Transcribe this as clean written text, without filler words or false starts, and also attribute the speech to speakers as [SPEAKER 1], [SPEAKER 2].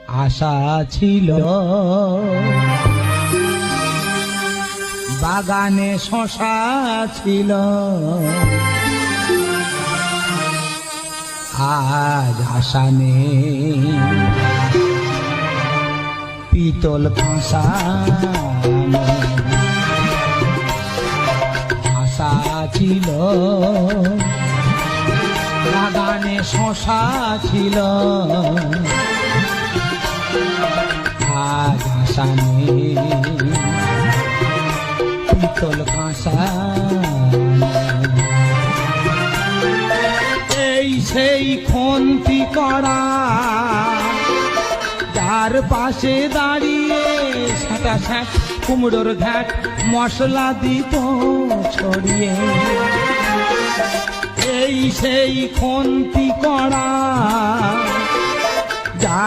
[SPEAKER 1] আশা ছিল বাগানে শশা ছিল, আজ আশা নেই পিতল কাঁসা। আশা ছিল বাগানে শশা ছিল, আজ আশা নেই পিতল কাঁসা। এই সেই খন্তি করা যার পাশে দাঁড়িয়ে সাঁটা শাক কুমড়োর ঘাট মশলা দিত ছড়িয়ে। এই সেই খন্তি করা